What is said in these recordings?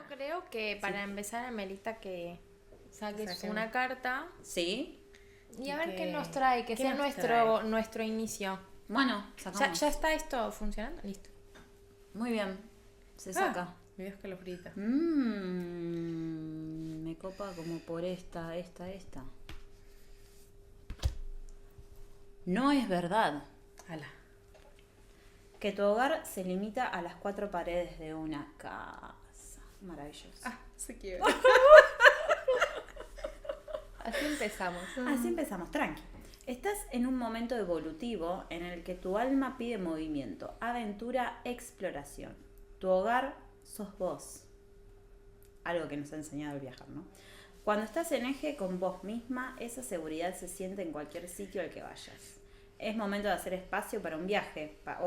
creo que para empezar, Amelita, que saques una carta. Sí. Y a ver qué nos trae, que ¿Qué sea nos trae? nuestro inicio. Bueno, sacamos. ¿Ya está esto funcionando? Listo. Muy bien. Se saca. Me dio escalofrío. Me copa como por esta. No es verdad Ala. que tu hogar se limita a las 4 paredes de una casa. Maravilloso. Se quiebra. Así empezamos. Así empezamos, tranqui. Estás en un momento evolutivo en el que tu alma pide movimiento, aventura, exploración. Tu hogar sos vos. Algo que nos ha enseñado el viajar, ¿no? Cuando estás en eje con vos misma, esa seguridad se siente en cualquier sitio al que vayas. Es momento de hacer espacio para un viaje, para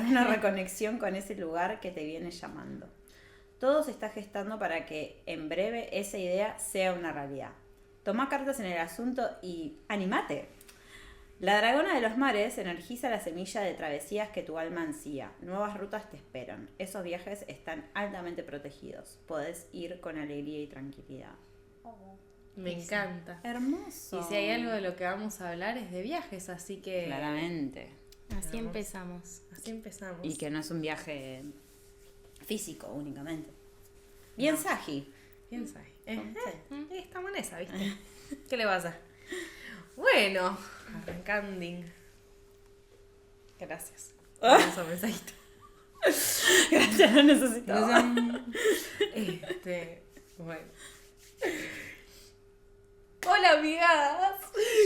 una reconexión con ese lugar que te viene llamando. Todo se está gestando para que en breve esa idea sea una realidad. Toma cartas en el asunto y ¡animate! La dragona de los mares energiza la semilla de travesías que tu alma ansía. Nuevas rutas te esperan. Esos viajes están altamente protegidos. Podés ir con alegría y tranquilidad. Me encanta. Hermoso. Y si hay algo de lo que vamos a hablar es de viajes, así que... Claramente. Así empezamos. Así empezamos. Y que no es un viaje físico únicamente. Bien Saji. Piensa. Estamos en esa, ¿viste? ¿Qué le pasa? Bueno, arrancando. Gracias. Hermoso mensajito. Gracias, no necesitaba. Bueno. Hola, amigas.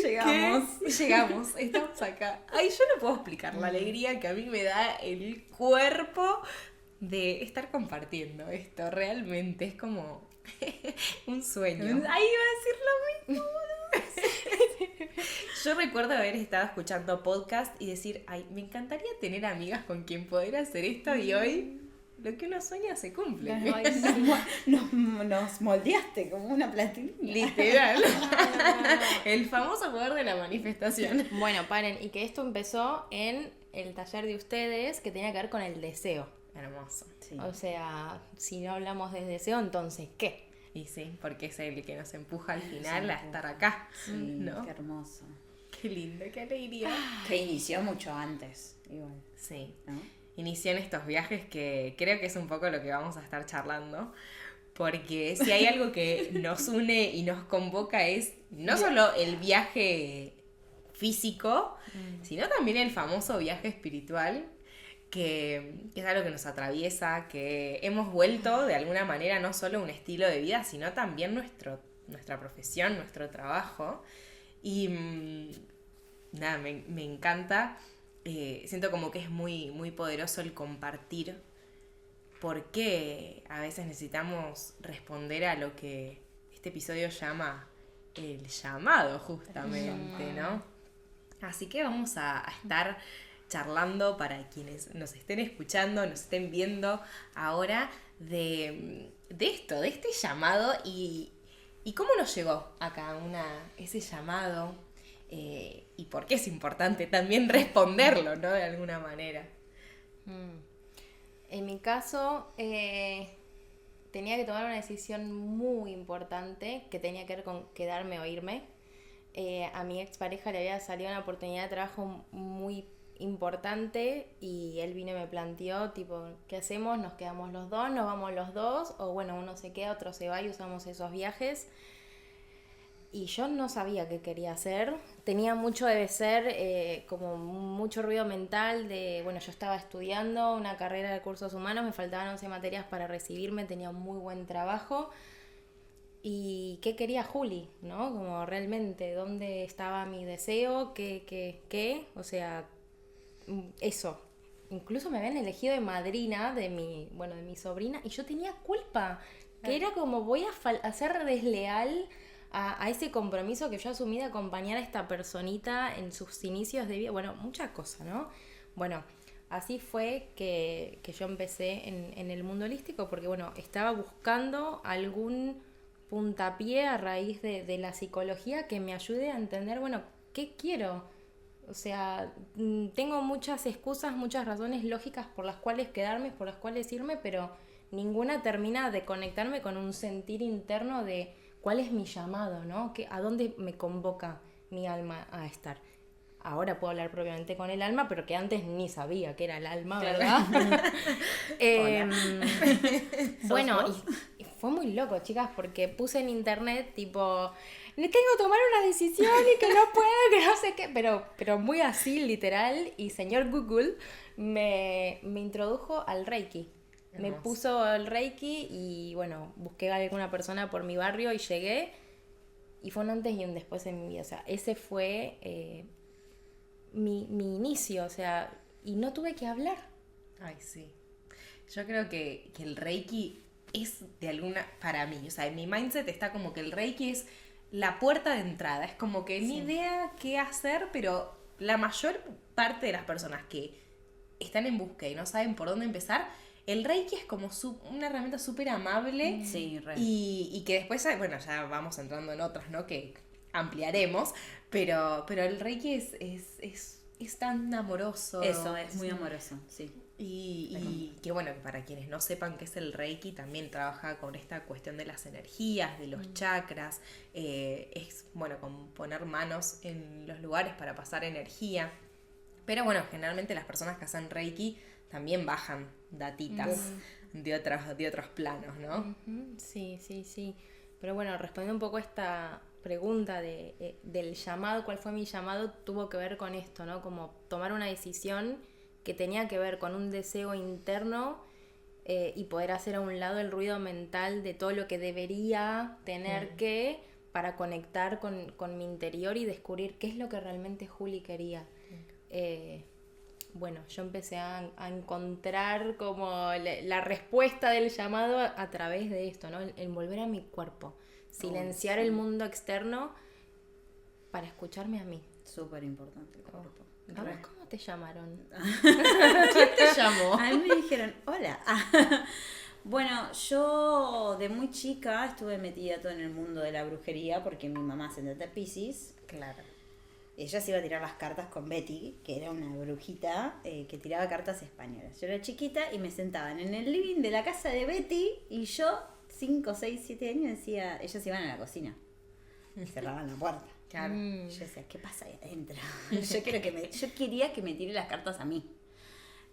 Llegamos. ¿Qué? Llegamos, estamos acá. Ay, yo no puedo explicar la alegría que a mí me da el cuerpo de estar compartiendo esto. Realmente es como un sueño. Ahí iba a decir lo mismo. Yo recuerdo haber estado escuchando podcast y decir, ay, me encantaría tener amigas con quien poder hacer esto y hoy lo que uno sueña se cumple. Nos moldeaste como una plastilina. Literal. El famoso poder de la manifestación. Bueno, paren, y que esto empezó en el taller de ustedes que tenía que ver con el deseo. Hermoso. Sí. O sea, si no hablamos de deseo, entonces, ¿qué? Y sí, porque es el que nos empuja al final a estar acá. Sí, ¿No? qué hermoso. Qué lindo, qué alegría. Que inició mucho antes, igual, Sí. ¿no? Inició en estos viajes que creo que es un poco lo que vamos a estar charlando. Porque si hay algo que nos une y nos convoca es no solo el viaje físico, sino también el famoso viaje espiritual, que es algo que nos atraviesa, que hemos vuelto de alguna manera no solo un estilo de vida, sino también nuestra profesión, nuestro trabajo. Y nada, me encanta. Siento como que es muy, muy poderoso el compartir por qué a veces necesitamos responder a lo que este episodio llama el llamado, justamente, ¿no? Así que vamos a estar charlando para quienes nos estén escuchando, nos estén viendo ahora de esto, de este llamado y cómo nos llegó acá ese llamado y por qué es importante también responderlo, ¿no? De alguna manera. En mi caso, tenía que tomar una decisión muy importante que tenía que ver con quedarme o irme. A mi expareja le había salido una oportunidad de trabajo muy importante y él vino y me planteó, tipo, ¿qué hacemos? ¿Nos quedamos los dos? ¿Nos vamos los dos? O bueno, uno se queda, otro se va y usamos esos viajes. Y yo no sabía qué quería hacer. Tenía mucho de ser, como mucho ruido mental de, bueno, yo estaba estudiando una carrera de cursos humanos, me faltaban 11 materias para recibirme, tenía un muy buen trabajo. ¿Y qué quería Juli? ¿No? Como realmente, ¿dónde estaba mi deseo? ¿Qué? O sea, eso. Incluso me habían elegido de madrina de mi sobrina y yo tenía culpa. Que era como, voy a ser desleal a ese compromiso que yo asumí de acompañar a esta personita en sus inicios de vida. Bueno, muchas cosas, ¿no? Bueno, así fue que yo empecé en el mundo holístico porque, bueno, estaba buscando algún puntapié a raíz de la psicología que me ayude a entender, bueno, ¿qué quiero? O sea, tengo muchas excusas, muchas razones lógicas por las cuales quedarme, por las cuales irme, pero ninguna termina de conectarme con un sentir interno de cuál es mi llamado, ¿no? ¿A dónde me convoca mi alma a estar? Ahora puedo hablar propiamente con el alma, pero que antes ni sabía que era el alma, ¿verdad? Bueno, y fue muy loco, chicas, porque puse en internet tipo, tengo que tomar una decisión y que no puedo, que no sé qué, pero muy así, literal, y señor Google me introdujo al Reiki. Me puso el Reiki y bueno, busqué a alguna persona por mi barrio y llegué, y fue un antes y un después en mi vida. O sea, ese fue mi inicio, o sea, y no tuve que hablar. Ay, sí. Yo creo que el Reiki es de alguna, para mí, o sea, en mi mindset está como que el Reiki es la puerta de entrada. Es como que ni idea qué hacer, pero la mayor parte de las personas que están en búsqueda y no saben por dónde empezar, el Reiki es como una herramienta súper amable. Sí, re. Y que después, bueno, ya vamos entrando en otras, ¿no? Que ampliaremos, pero el Reiki es tan amoroso. Eso, es muy amoroso, sí. Y que bueno, para quienes no sepan qué es el Reiki, también trabaja con esta cuestión de las energías, de los chakras, es bueno, con poner manos en los lugares para pasar energía. Pero bueno, generalmente las personas que hacen Reiki también bajan datitas de otros planos, ¿no? Sí, sí, sí. Pero bueno, respondiendo un poco a esta pregunta del llamado, cuál fue mi llamado, tuvo que ver con esto, ¿no? Como tomar una decisión que tenía que ver con un deseo interno y poder hacer a un lado el ruido mental de todo lo que debería tener para conectar con mi interior y descubrir qué es lo que realmente Juli quería. Bueno, yo empecé a encontrar como la respuesta del llamado a través de esto, ¿no? El volver a mi cuerpo, silenciar el mundo externo para escucharme a mí. Súper importante el cuerpo. ¿A vos cómo te llamaron? ¿Quién te llamó? A mí me dijeron, hola. Bueno, yo de muy chica estuve metida todo en el mundo de la brujería porque mi mamá ascendente Piscis. Claro. Ella se iba a tirar las cartas con Betty, que era una brujita que tiraba cartas españolas. Yo era chiquita y me sentaban en el living de la casa de Betty y yo, 5, 6, 7 años, decía, ellas iban a la cocina y cerraban la puerta. Claro. Yo decía, ¿qué pasa ahí adentro? Yo quería que me tire las cartas a mí.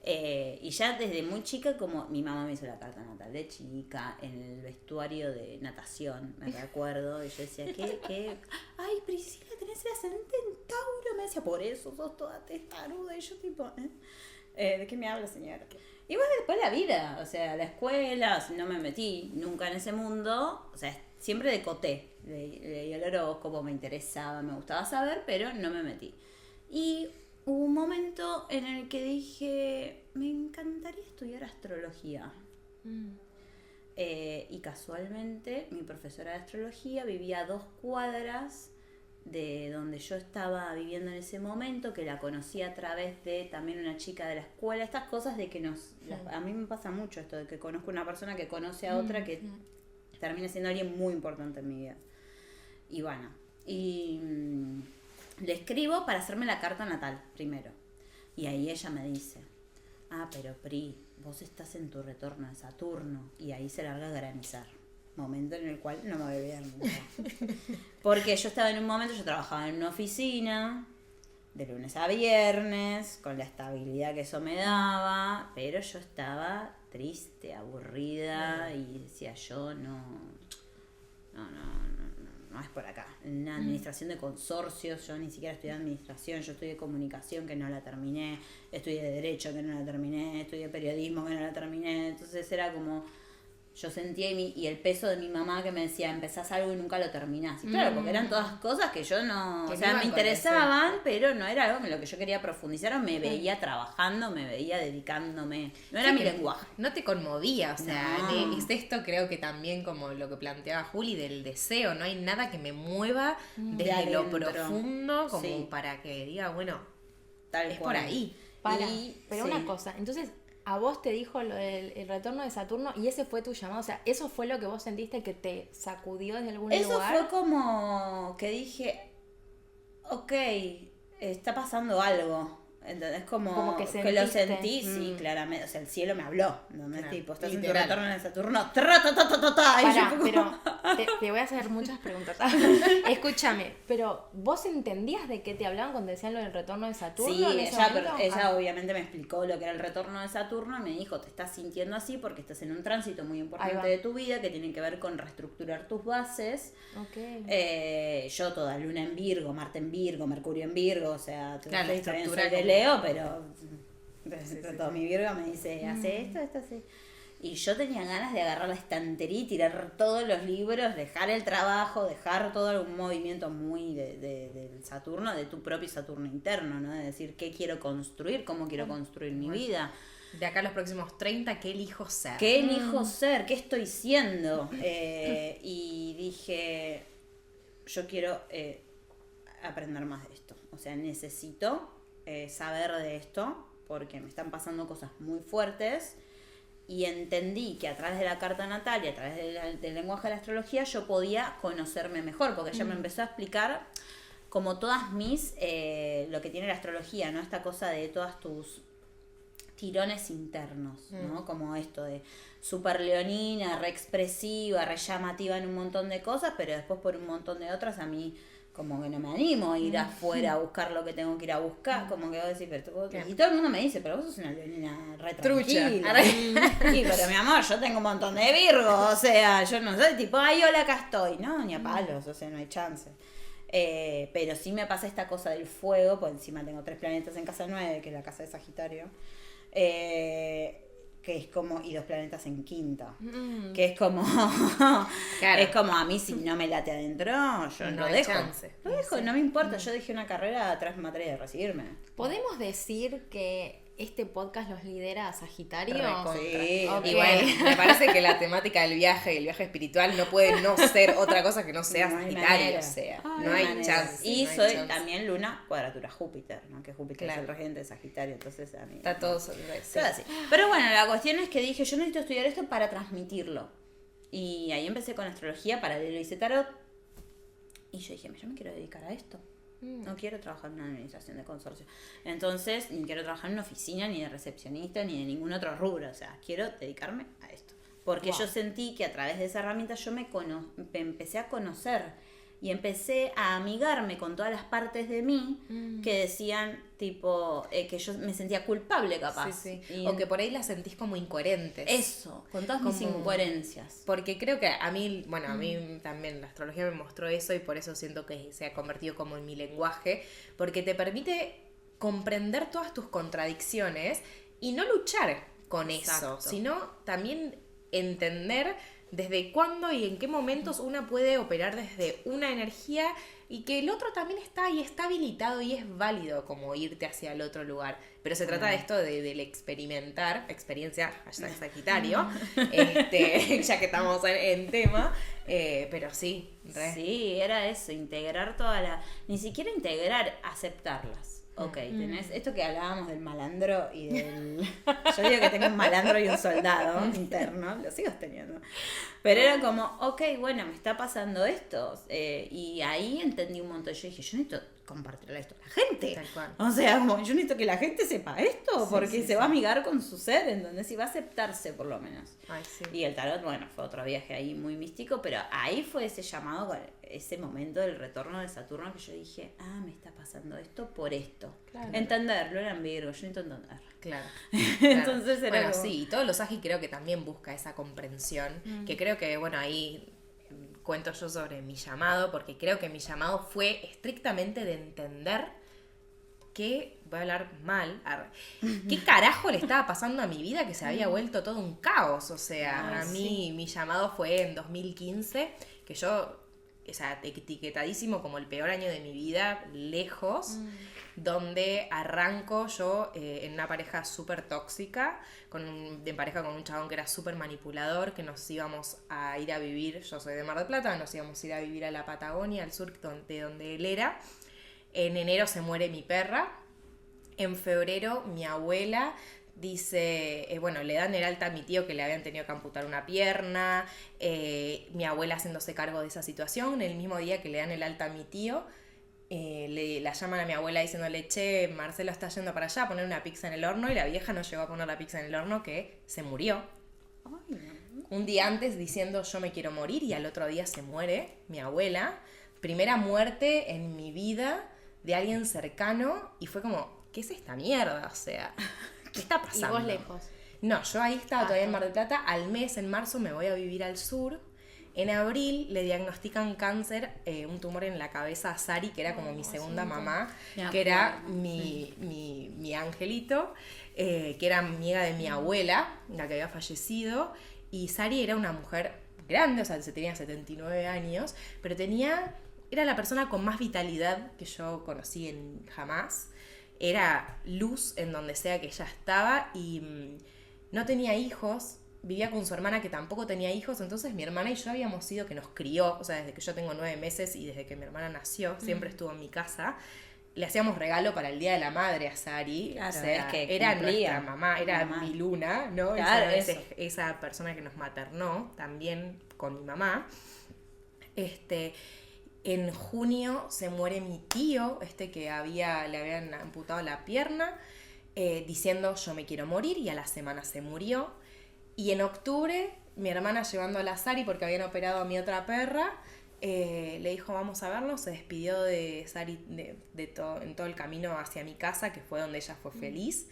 Y ya desde muy chica, como mi mamá me hizo la carta natal de chica, en el vestuario de natación, me recuerdo, y yo decía, ¿qué? Ay, Priscila, tenés el ascendente en Tauro. Me decía, por eso sos toda testaruda. Y yo tipo, ¿de qué me habla, señora? Y bueno, después la vida, o sea, la escuela, no me metí nunca en ese mundo, o sea, siempre decoté. Leí el horóscopo, me interesaba, me gustaba saber, pero no me metí. Y hubo un momento en el que dije, me encantaría estudiar astrología. Y casualmente mi profesora de astrología vivía a 2 cuadras de donde yo estaba viviendo en ese momento, que la conocí a través de también una chica de la escuela. Estas cosas de que a mí me pasa mucho esto, de que conozco una persona que conoce a otra que termina siendo alguien muy importante en mi vida. Y bueno, le escribo para hacerme la carta natal primero. Y ahí ella me dice, pero Pri, vos estás en tu retorno de Saturno. Y ahí se larga a granizar. Momento en el cual no me voy a olvidar nunca. Porque yo estaba en un momento, yo trabajaba en una oficina, de lunes a viernes, con la estabilidad que eso me daba, pero yo estaba triste, aburrida, y decía yo, no es por acá. En la administración de consorcios, yo ni siquiera estudié administración, yo estudié comunicación, que no la terminé, estudié derecho, que no la terminé, estudié periodismo, que no la terminé. Entonces era como, yo sentía y el peso de mi mamá que me decía, empezás algo y nunca lo terminás. Y claro, porque eran todas cosas que yo no, que o sea, no me interesaban, pero no era algo en lo que yo quería profundizar o me veía trabajando, me veía dedicándome. No era mi lenguaje. No te conmovía, o sea, No. es esto creo que también como lo que planteaba Juli del deseo, no hay nada que me mueva desde lo adentro. profundo como Sí. para que diga, bueno, Tal es cual. por ahí. Pero sí. una cosa, entonces a vos te dijo lo del el retorno de Saturno y ese fue tu llamado, o sea, eso fue lo que vos sentiste que te sacudió desde algún Eso lugar. fue como que dije, ok, está pasando algo. ¿Entendés? Como Como que que lo sentiste. sentí, sí, claramente. O sea, el cielo me habló. ¿No? Claro, Tipo, estás literal. en tu retorno en Saturno. ¡Tra, ta, ta, ta, ta, ta! Y yo Pará, como- pero te voy a hacer muchas preguntas. Escúchame, pero ¿vos entendías de qué te hablaban cuando decían lo del retorno de Saturno Sí, en ese ella, momento? ella obviamente me explicó lo que era el retorno de Saturno y me dijo, te estás sintiendo así porque estás en un tránsito muy Ahí va. importante de tu vida que tiene que ver con reestructurar tus bases. Ok. Yo toda luna en Virgo, Marte en Virgo, Mercurio en Virgo, o sea, Claro, la sí, también estructura soy de como- Leo, pero sí, todo sí. mi Virgo me dice, hace esto, así. Y yo tenía ganas de agarrar la estantería y tirar todos los libros, dejar el trabajo, dejar todo un movimiento muy del Saturno, de tu propio Saturno interno, ¿no? De decir qué quiero construir, cómo quiero construir mi vida, De acá a los próximos 30, ¿qué elijo ser? qué elijo ser, qué estoy siendo. Y dije, yo quiero aprender más de esto. O sea, necesito saber de esto porque me están pasando cosas muy fuertes. Y entendí que a través de la carta natal y a través del lenguaje de la astrología yo podía conocerme mejor, porque ella me empezó a explicar como todas mis, lo que tiene la astrología, ¿no? Esta cosa de todas tus tirones internos, ¿no? Como esto de super leonina, re expresiva, re llamativa en un montón de cosas, pero después por un montón de otras a mí como que no me animo a ir afuera a buscar lo que tengo que ir a buscar, como que vos decís, pero y todo el mundo me dice, pero vos sos una leonina re Trucha. tranquila. Sí, pero mi amor, yo tengo un montón de Virgo, o sea, yo no soy tipo, ay, hola, acá estoy, no, ni a palos, o sea, no hay chance. Pero sí me pasa esta cosa del fuego, pues encima tengo 3 planetas en casa 9, que es la casa de Sagitario, que es como, y 2 planetas en quinta, que es como, Claro. es como a mí si no me late adentro, yo No lo hay dejo. chance. Lo dejo, no me importa, yo dejé una carrera tras materia de recibirme. ¿Podemos decir que este podcast los lidera a Sagitario? Recontra. Sí, Ok. Y bueno, me parece que la temática del viaje y el viaje espiritual no puede no ser otra cosa que no sea No hay Sagitario, manera. o sea, Ay, no hay manera. chance. Y no hay soy chance. también Luna cuadratura Júpiter, ¿no? Que Júpiter Claro. es el regente de Sagitario, entonces a mí... Está todo sí. Todo así. Pero bueno, la cuestión es que dije, yo necesito estudiar esto para transmitirlo. Y ahí empecé con astrología, paralelo hice tarot. Y yo dije, yo me quiero dedicar a esto. No quiero trabajar en una administración de consorcio. Entonces, ni quiero trabajar en una oficina, ni de recepcionista, ni de ningún otro rubro. O sea, quiero dedicarme a esto. Porque Wow. yo sentí que a través de esa herramienta yo me empecé a conocer. Y empecé a amigarme con todas las partes de mí que decían, tipo, que yo me sentía culpable capaz. Sí, sí. Y O que por ahí las sentís como incoherentes. eso, con todas mis Como- incoherencias. Porque creo que a mí, bueno, a mí también la astrología me mostró eso y por eso siento que se ha convertido como en mi lenguaje, porque te permite comprender todas tus contradicciones y no luchar con Exacto. eso, sino también entender desde cuándo y en qué momentos una puede operar desde una energía y que el otro también está y está habilitado y es válido como irte hacia el otro lugar. Pero se trata de esto del experimentar, experiencia, hashtag Sagitario, ya que estamos en tema, pero sí, re. Sí, era eso, integrar toda la... Ni siquiera integrar, aceptarlas. Ok, tenés esto que hablábamos del malandro y del... Yo digo que tengo un malandro y un soldado interno, lo sigo teniendo. Pero era como, ok, bueno, me está pasando esto. Y ahí entendí un montón. Yo dije, yo necesito compartirle esto a la gente. Tal cual. O sea, como yo necesito que la gente sepa esto, Sí, porque sí, se va a amigar con su ser, entonces, y va a aceptarse por lo menos. Ay, sí. Y el tarot, bueno, fue otro viaje ahí muy místico, pero ahí fue ese llamado, ese momento del retorno de Saturno que yo dije, me está pasando esto por esto. Claro. Entenderlo, era en Virgo, yo necesito entender. Claro. Entonces era bueno, como- sí, y todos los Agi creo que también busca esa comprensión, que creo que, bueno, ahí cuento yo sobre mi llamado, porque creo que mi llamado fue estrictamente de entender que, voy a hablar mal, ¿qué carajo le estaba pasando a mi vida que se había vuelto todo un caos? O sea, Ay, a mí mi llamado fue en 2015, que yo, o sea, etiquetadísimo como el peor año de mi vida, lejos, donde arranco yo en una pareja súper tóxica, en pareja con un chabón que era súper manipulador, que nos íbamos a ir a vivir, yo soy de Mar del Plata, nos íbamos a ir a vivir a la Patagonia, al sur de donde él era. En enero se muere mi perra. En febrero mi abuela dice, bueno, le dan el alta a mi tío que le habían tenido que amputar una pierna, mi abuela haciéndose cargo de esa situación, el mismo día que le dan el alta a mi tío, la llaman a mi abuela diciéndole, che, Marcelo está yendo para allá a poner una pizza en el horno, y la vieja no llegó a poner la pizza en el horno, que se murió. Un día antes diciendo yo me quiero morir, y al otro día se muere mi abuela. Primera muerte en mi vida de alguien cercano, y fue como, ¿qué es esta mierda? O sea, ¿qué está pasando? Y vos lejos. No, yo ahí estaba todavía en Mar del Plata. Al mes, en marzo, me voy a vivir al sur. En abril le diagnostican cáncer, un tumor en la cabeza a Sari, que era como mi segunda mamá, que era mi angelito, que era amiga de mi abuela, la que había fallecido. Y Sari era una mujer grande, o sea, tenía 79 años, pero era la persona con más vitalidad que yo conocí jamás. Era luz en donde sea que ella estaba, y no tenía hijos. Vivía con su hermana, que tampoco tenía hijos. Entonces mi hermana y yo habíamos sido que nos crió, o sea, desde que yo tengo 9 meses y desde que mi hermana nació, siempre estuvo en mi casa. Le hacíamos regalo para el Día de la Madre a Sari. Claro, o sea, es que era cumplía. nuestra mamá, era mi luna, ¿no? Claro, Esa persona que nos maternó, también con mi mamá. En junio se muere mi tío, que le habían amputado la pierna, diciendo yo me quiero morir, y a la semana se murió. Y en octubre, mi hermana llevando a la Sari, porque habían operado a mi otra perra, le dijo vamos a vernos. Se despidió de Sari en todo el camino hacia mi casa, que fue donde ella fue feliz.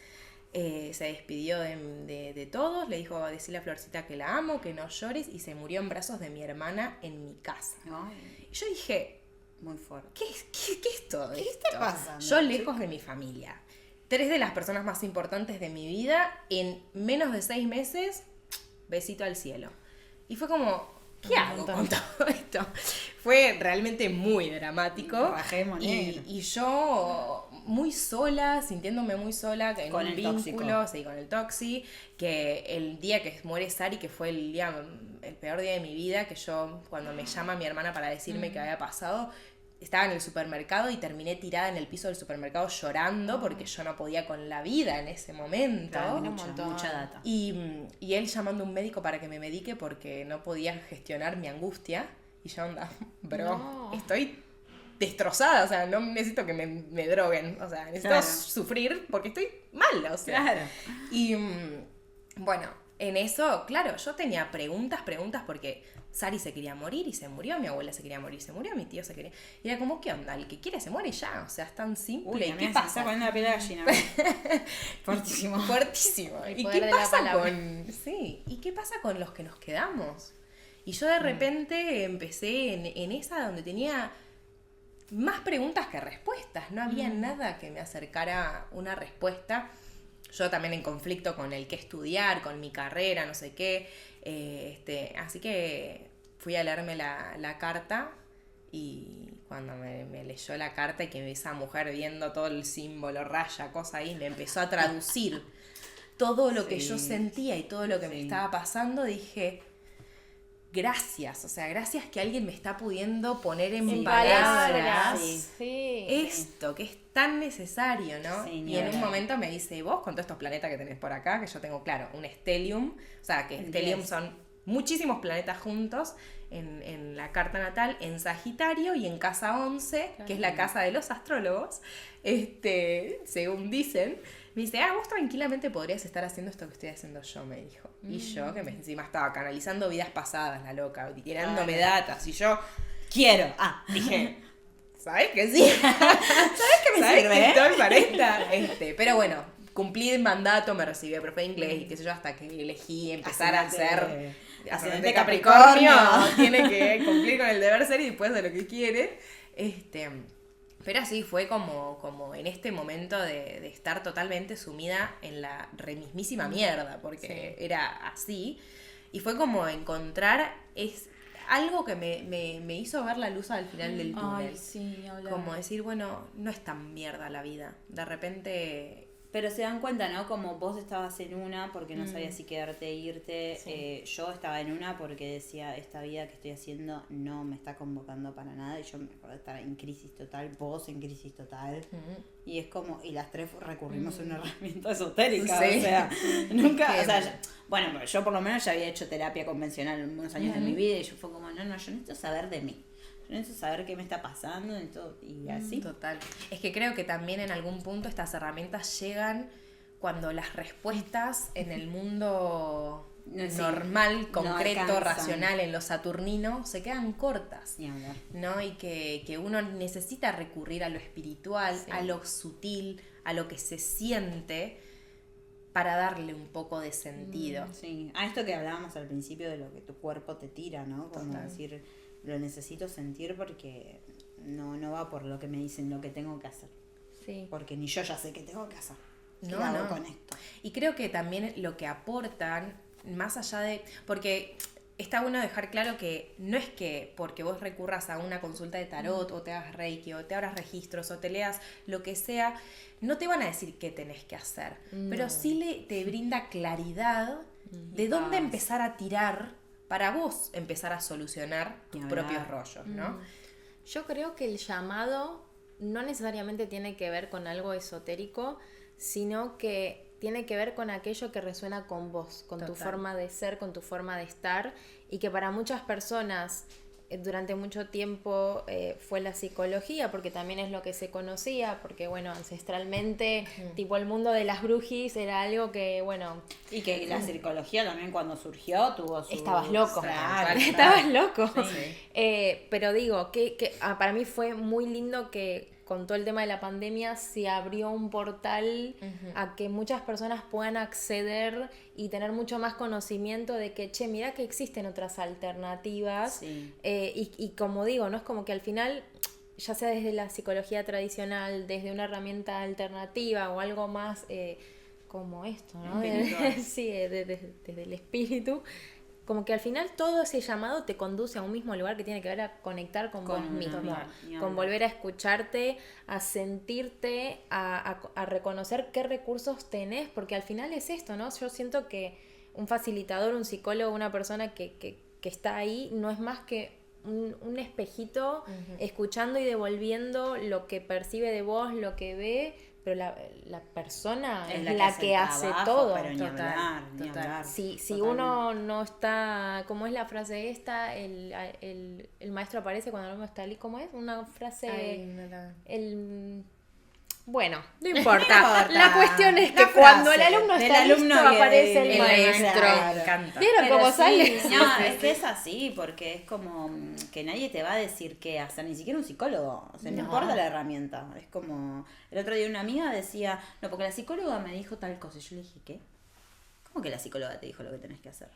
Se despidió de todos, le dijo decirle a Florcita que la amo, que no llores, y se murió en brazos de mi hermana en mi casa. Ay, Y yo dije, muy fuerte. ¿qué es todo esto? ¿Qué está pasando? Yo lejos de mi familia. 3 de las personas más importantes de mi vida, en menos de 6 meses, besito al cielo. Y fue como, ¿qué hago con todo esto? Fue realmente muy dramático. Rajemos negro. Y yo muy sola, sintiéndome muy sola, en Con un el vínculo, sí, con el toxi, que el día que muere Sari, que fue el peor día de mi vida, que yo, cuando me llama mi hermana para decirme qué había pasado, estaba en el supermercado y terminé tirada en el piso del supermercado llorando porque yo no podía con la vida en ese momento. Claro, montón. mucha data. Y él llamando a un médico para que me medique porque no podía gestionar mi angustia. Y yo bro, No. estoy destrozada, o sea, no necesito que me droguen, o sea, necesito Claro. sufrir porque estoy mal, o sea. Claro. Y bueno, en eso, claro, yo tenía preguntas porque Sari se quería morir y se murió, mi abuela se quería morir y se murió, mi tío se quería... Y era como, ¿qué onda? El que quiere se muere ya, o sea, es tan simple. Uy, ¿Y a mí qué se me pasa? está poniendo la piel de gallina. Fuertísimo. Fuertísimo. El ¿Y poder qué de la pasa palabra. ¿Y qué pasa con los que nos quedamos? Y yo de repente empecé en esa donde tenía más preguntas que respuestas. No había nada que me acercara a una respuesta. Yo también en conflicto con el qué estudiar, con mi carrera, no sé qué. Así que fui a leerme la carta, y cuando me leyó la carta y que esa mujer viendo todo el símbolo, raya, cosa ahí, me empezó a traducir todo lo que yo sentía y todo lo que me estaba pasando, dije... Gracias, o sea, gracias que alguien me está pudiendo poner en palabras Sí. esto, que es tan necesario, ¿no? Sí, Y en un momento me dice, vos con todos estos planetas que tenés por acá, que yo tengo, claro, un stellium, o sea, que El stellium 10. son muchísimos planetas juntos en la carta natal, en Sagitario y en casa 11, que es la casa de los astrólogos, según dicen. Me dice, vos tranquilamente podrías estar haciendo esto que estoy haciendo yo, me dijo. Y yo, que encima estaba canalizando vidas pasadas, la loca, tirándome datas. Y yo Quiero. dije, ¿sabes que sí? ¿Sabes que me ¿Sabes sirve, que estoy para esta? Pero bueno, cumplí el mandato, me recibí de profe de inglés y qué sé yo, hasta que elegí empezar a hacer... Ascendente Capricornio, Capricornio. tiene que cumplir con el deber ser y después de lo que quiere. Pero así fue como en este momento de estar totalmente sumida en la mismísima mierda, porque era así. Y fue como encontrar algo que me hizo ver la luz al final del túnel. Ay, sí, hablar. Como decir, bueno, no es tan mierda la vida. De repente... Pero se dan cuenta, ¿no? Como vos estabas en una porque no sabías si quedarte e irte. Sí. Yo estaba en una porque decía, esta vida que estoy haciendo no me está convocando para nada. Y yo me acuerdo de estar en crisis total, vos en crisis total. Y es como, y las tres recurrimos a una herramienta esotérica. Sí. O sea, nunca, Qué o sea, bueno, yo por lo menos ya había hecho terapia convencional en unos años de mi vida. Y yo fue como, no, yo necesito saber de mí. Yo necesito saber qué me está pasando y así. Total. Es que creo que también en algún punto estas herramientas llegan cuando las respuestas en el mundo normal, concreto, alcanzan. racional, en lo saturnino, se quedan cortas. Ni hablar. ¿No? Y que uno necesita recurrir a lo espiritual, Sí. a lo sutil, a lo que se siente, para darle un poco de sentido. Sí, a esto que hablábamos al principio de lo que tu cuerpo te tira, ¿no? Como Total. decir, lo necesito sentir porque no va por lo que me dicen lo que tengo que hacer. Sí. Porque ni yo ya sé qué tengo que hacer. ¿Qué No, hago no. con esto? Y creo que también lo que aportan, más allá de... Porque está bueno dejar claro que no es que porque vos recurras a una consulta de tarot o te hagas reiki o te abras registros o te leas lo que sea, no te van a decir qué tenés que hacer. No. Pero sí te brinda claridad de dónde Paz. empezar a tirar para vos empezar a solucionar tus Ni hablar. propios rollos, ¿no? Yo creo que el llamado no necesariamente tiene que ver con algo esotérico, sino que tiene que ver con aquello que resuena con vos, con tu Total. forma de ser, con tu forma de estar, y que para muchas personas durante mucho tiempo fue la psicología, porque también es lo que se conocía, porque bueno, ancestralmente, tipo el mundo de las brujis era algo que, bueno, Y que la psicología también cuando surgió tuvo su... estabas loco. Claro, Estabas loco. Sí. Pero digo, para mí fue muy lindo que con todo el tema de la pandemia se abrió un portal a que muchas personas puedan acceder y tener mucho más conocimiento de que, che, mira que existen otras alternativas. Sí. Y como digo, no es como que al final, ya sea desde la psicología tradicional, desde una herramienta alternativa o algo más como esto, ¿no? Espiritual. Sí, desde el espíritu. Como que al final todo ese llamado te conduce a un mismo lugar que tiene que ver a conectar con vos Con mismo, uno, ni con hablar. volver a escucharte, a sentirte, a reconocer qué recursos tenés, porque al final es esto, ¿no? Yo siento que un facilitador, un psicólogo, una persona que está ahí, no es más que un espejito escuchando y devolviendo lo que percibe de vos, lo que ve, pero la persona es la que hace trabajo, todo. Pero ni Total, hablar, ni total. hablar. Si Totalmente. uno no está, ¿cómo es la frase esta? El maestro aparece cuando el alumno está listo. ¿Cómo es? Una frase... Ay, no la- Bueno, no importa. No importa. La cuestión es que La cuando el frase alumno del está alumno listo, que- aparece el el maestro. maestro. Me encanta. ¿Vieron Pero cómo sí, sale? no, es que es así, porque es como que nadie te va a decir qué hacer, ni siquiera un psicólogo. O sea, no No. importa la herramienta. Es como, el otro día una amiga decía, no, porque la psicóloga me dijo tal cosa. Y yo le dije, ¿qué? ¿Cómo que la psicóloga te dijo lo que tenés que hacer?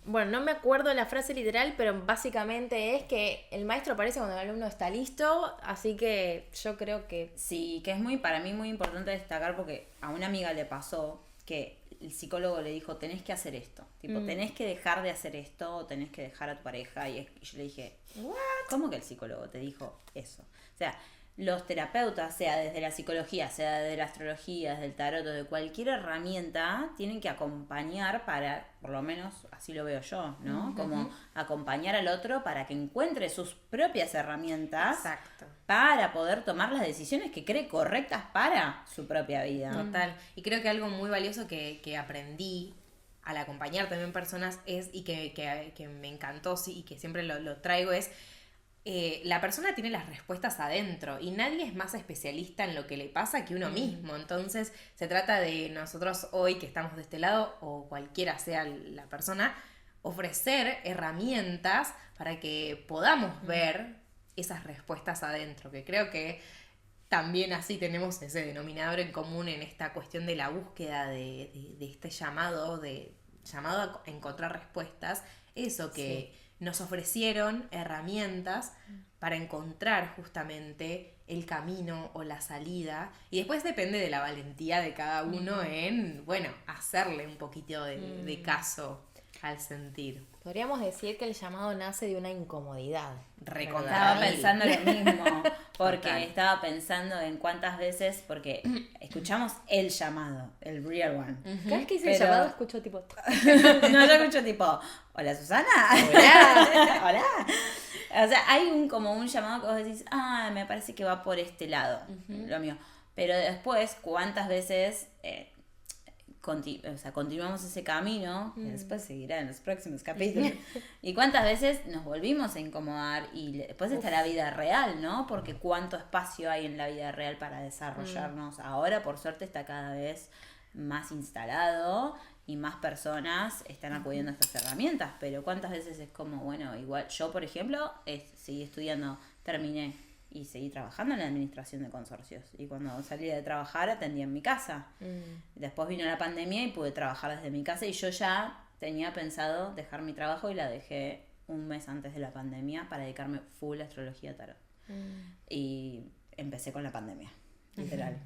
Bueno, no me acuerdo la frase literal, pero básicamente es que el maestro aparece cuando el alumno está listo, así que yo creo que Sí, que es para mí muy importante destacar porque a una amiga le pasó que el psicólogo le dijo, tenés que hacer esto. Tipo, tenés que dejar de hacer esto, o tenés que dejar a tu pareja. Y yo le dije, ¿cómo que el psicólogo te dijo eso? O sea, los terapeutas, sea desde la psicología, sea desde la astrología, desde el tarot, o de cualquier herramienta, tienen que acompañar para, por lo menos así lo veo yo, ¿no? Como acompañar al otro para que encuentre sus propias herramientas Exacto. para poder tomar las decisiones que cree correctas para su propia vida. Total. Y creo que algo muy valioso que aprendí al acompañar también personas es, y que me encantó, sí, y que siempre lo traigo, es la persona tiene las respuestas adentro y nadie es más especialista en lo que le pasa que uno mismo. Entonces se trata de nosotros hoy que estamos de este lado, o cualquiera sea la persona, ofrecer herramientas para que podamos ver esas respuestas adentro, que creo que también así tenemos ese denominador en común en esta cuestión de la búsqueda de este llamado a encontrar respuestas, eso que nos ofrecieron herramientas para encontrar justamente el camino o la salida, y después depende de la valentía de cada uno en, bueno, hacerle un poquito de caso al sentir. podríamos decir que el llamado nace de una incomodidad. Estaba Recontra. pensando lo mismo, porque Total. estaba pensando en cuántas veces, porque escuchamos el llamado, el real one. Cada vez que dice el Pero- llamado escucho tipo... No, yo escucho tipo, hola Susana. Hola. Hola. O sea, hay como un llamado que vos decís, me parece que va por este lado, lo mío. Pero después, ¿cuántas veces o sea, continuamos ese camino, que después seguirá en los próximos capítulos. ¿Y cuántas veces nos volvimos a incomodar? Y después está la vida real, ¿no? Porque cuánto espacio hay en la vida real para desarrollarnos. Ahora, por suerte, está cada vez más instalado y más personas están acudiendo a estas herramientas. Pero cuántas veces es como, bueno, igual yo, por ejemplo, seguí estudiando, terminé y seguí trabajando en la administración de consorcios. Y cuando salí de trabajar atendía en mi casa. Después vino la pandemia y pude trabajar desde mi casa y yo ya tenía pensado dejar mi trabajo y la dejé un mes antes de la pandemia para dedicarme full a astrología tarot. Y empecé con la pandemia. Literal.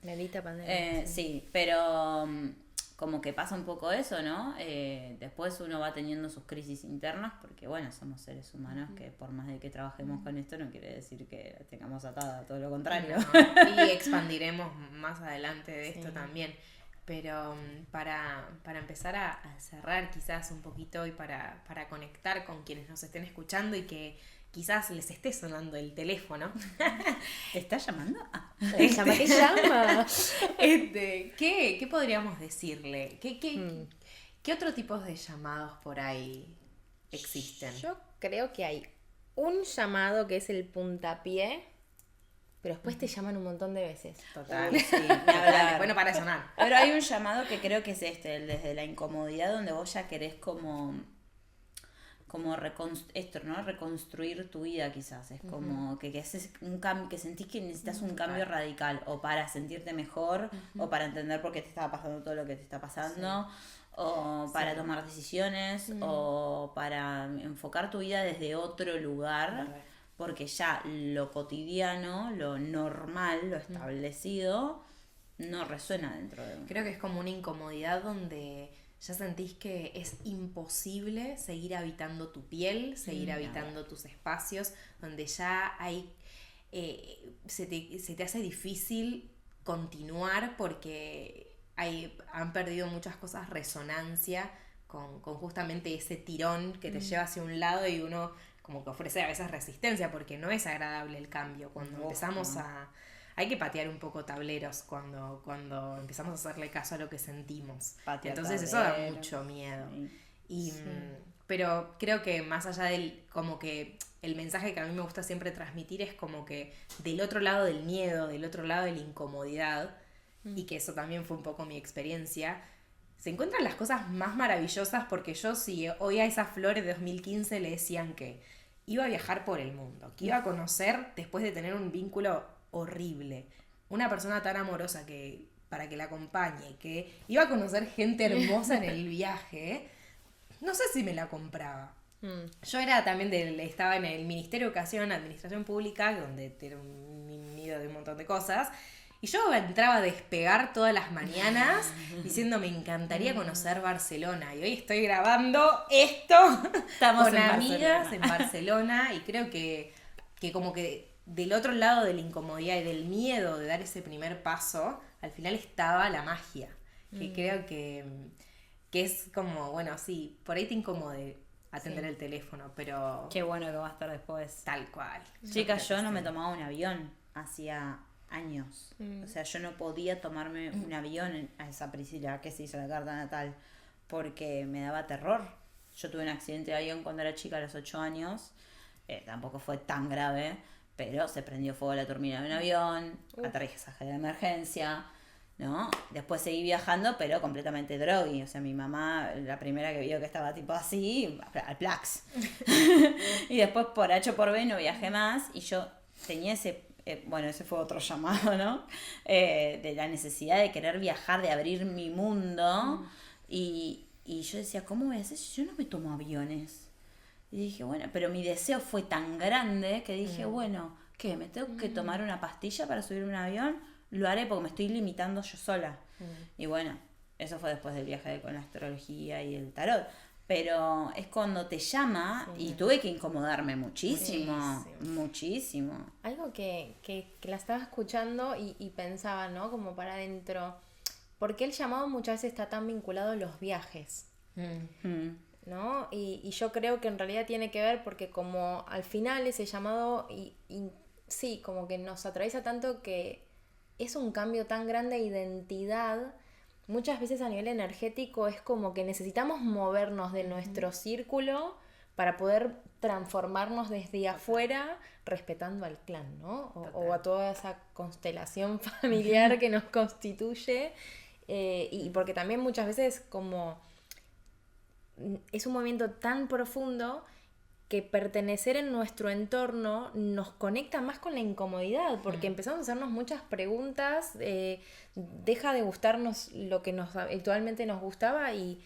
Bendita pandemia. Sí, pero como que pasa un poco eso, ¿no? Después uno va teniendo sus crisis internas porque, bueno, somos seres humanos que por más de que trabajemos con esto no quiere decir que la tengamos atada, todo lo contrario. No. Y expandiremos más adelante de esto también. Pero para empezar a cerrar quizás un poquito y para conectar con quienes nos estén escuchando y que quizás les esté sonando el teléfono. ¿Está llamando? ¿Qué llama? ¿Qué podríamos decirle? ¿Qué otro tipo de llamados por ahí existen? Yo creo que hay un llamado que es el puntapié, pero después te llaman un montón de veces. Total. Sí, ni hablar. Bueno, para sonar. Pero hay un llamado que creo que es el desde la incomodidad, donde vos ya querés como reconstruir tu vida quizás. Es como que haces un cambio, que sentís que necesitas un cambio radical, o para sentirte mejor, o para entender por qué te estaba pasando todo lo que te está pasando, o para tomar decisiones, o para enfocar tu vida desde otro lugar, porque ya lo cotidiano, lo normal, lo establecido, no resuena dentro de uno. Creo que es como una incomodidad donde ya sentís que es imposible seguir habitando tu piel, seguir habitando tus espacios, donde ya hay se te hace difícil continuar porque han perdido muchas cosas resonancia con justamente ese tirón que te lleva hacia un lado y uno como que ofrece a veces resistencia porque no es agradable el cambio. Cuando empezamos hay que patear un poco tableros cuando empezamos a hacerle caso a lo que sentimos. Entonces eso da mucho miedo. Pero creo que más allá del, como que el mensaje que a mí me gusta siempre transmitir es como que del otro lado del miedo, del otro lado de la incomodidad, y que eso también fue un poco mi experiencia, se encuentran las cosas más maravillosas, porque yo si hoy a esas flores de 2015 le decían que iba a viajar por el mundo, que iba a conocer después de tener un vínculo horrible, una persona tan amorosa que para que la acompañe, que iba a conocer gente hermosa en el viaje, no sé si me la compraba. Yo era también estaba en el Ministerio de Educación, Administración Pública, donde era un nido de un montón de cosas, y yo entraba a despegar todas las mañanas diciendo me encantaría conocer Barcelona, y hoy estoy grabando esto con amigas en Barcelona, y creo que como que del otro lado de la incomodidad y del miedo de dar ese primer paso, al final estaba la magia, que creo que es como, bueno, sí, por ahí te incomode atender el teléfono, pero... Qué bueno que va a estar después. Tal cual. Chicas, yo no me tomaba un avión hacía años. O sea, yo no podía tomarme un avión a esa Priscila que se hizo la carta natal porque me daba terror. Yo tuve un accidente de avión cuando era chica a los 8 años. Tampoco fue tan grave, pero se prendió fuego la turbina de un avión, aterrizaje de emergencia, ¿no? Después seguí viajando, pero completamente drogui. O sea, mi mamá, la primera que vio que estaba tipo así, al plax. Y después por H o por B no viajé más y yo tenía ese fue otro llamado, ¿no? De la necesidad de querer viajar, de abrir mi mundo. Y yo decía, ¿cómo voy a hacer si yo no me tomo aviones? Y dije, bueno, pero mi deseo fue tan grande que dije, bueno, ¿qué? ¿Me tengo que tomar una pastilla para subir un avión? Lo haré porque me estoy limitando yo sola. Y bueno, eso fue después del viaje con la astrología y el tarot. Pero es cuando te llama y tuve que incomodarme muchísimo. Algo que la estaba escuchando y pensaba, ¿no? Como para adentro. ¿Por qué el llamado muchas veces está tan vinculado a los viajes? ¿No? Y yo creo que en realidad tiene que ver porque como al final ese llamado sí, como que nos atraviesa tanto que es un cambio tan grande de identidad muchas veces a nivel energético es como que necesitamos movernos de nuestro círculo para poder transformarnos desde afuera, respetando al clan, ¿no? O a toda esa constelación familiar que nos constituye. Y porque también muchas veces como es un movimiento tan profundo que pertenecer en nuestro entorno nos conecta más con la incomodidad, porque empezamos a hacernos muchas preguntas, deja de gustarnos lo que actualmente nos gustaba y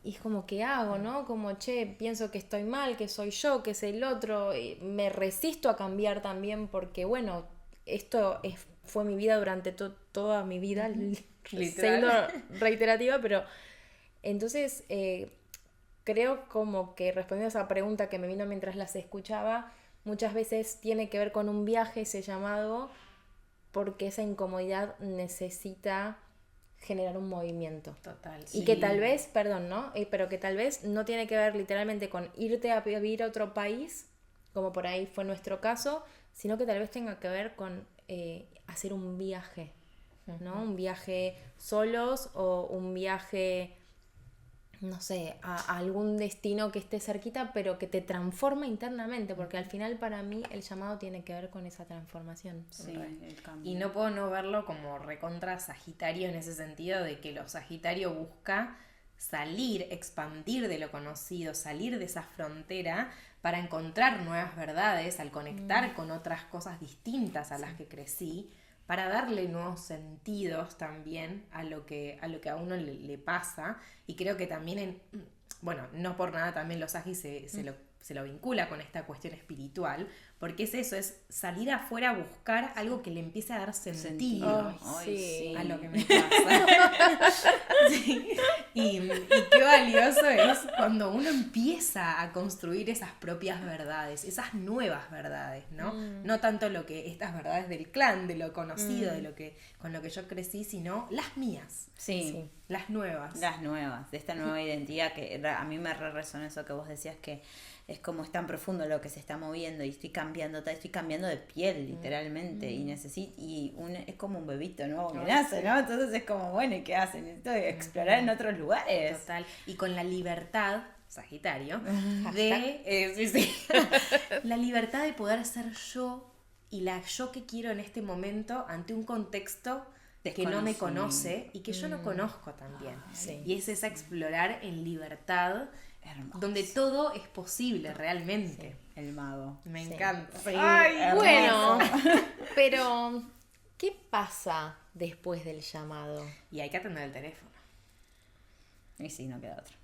es como, ¿qué hago, no? Como, pienso que estoy mal, que soy yo, que es el otro, me resisto a cambiar también porque, bueno, esto fue mi vida durante toda mi vida, siendo reiterativa, pero entonces creo como que respondiendo a esa pregunta que me vino mientras las escuchaba, muchas veces tiene que ver con un viaje ese llamado, porque esa incomodidad necesita generar un movimiento. Total. Y que tal vez, perdón, ¿no? Pero que tal vez no tiene que ver literalmente con irte a vivir a otro país, como por ahí fue nuestro caso, sino que tal vez tenga que ver con hacer un viaje, ¿no? Un viaje solos o un viaje, no sé, a algún destino que esté cerquita, pero que te transforma internamente, porque al final para mí el llamado tiene que ver con esa transformación. Sí, el cambio. Y no puedo no verlo como recontra Sagitario en ese sentido de que lo Sagitario busca salir, expandir de lo conocido, salir de esa frontera para encontrar nuevas verdades, al conectar con otras cosas distintas a las que crecí, para darle nuevos sentidos también a lo que a uno le pasa. Y creo que también, bueno, no por nada también los Sagis se lo vincula con esta cuestión espiritual, porque es eso, es salir afuera a buscar algo que le empiece a dar sentido. Sí. A lo que me pasa. Sí. Y qué valioso es cuando uno empieza a construir esas propias verdades, esas nuevas verdades, ¿no? No tanto estas verdades del clan, de lo conocido, con lo que yo crecí, sino las mías. Sí. Las nuevas. Las nuevas, de esta nueva identidad que a mí me resonó eso que vos decías, que es como es tan profundo lo que se está moviendo y estoy cambiando de piel literalmente y es como un bebito nuevo que nace, ¿no? Entonces es como, bueno, ¿y qué hacen? Necesito explorar en otros lugares. Total. Y con la libertad, Sagitario, la libertad de poder ser yo y la yo que quiero en este momento ante un contexto que no me conoce y que yo no conozco también. Sí. Y es esa explorar en libertad. Hermoso. Donde todo es posible realmente. Sí, el mago. Me Sí. encanta. Sí, Ay, Bueno, pero ¿qué pasa después del llamado? Y hay que atender el teléfono. Y sí, no queda otra.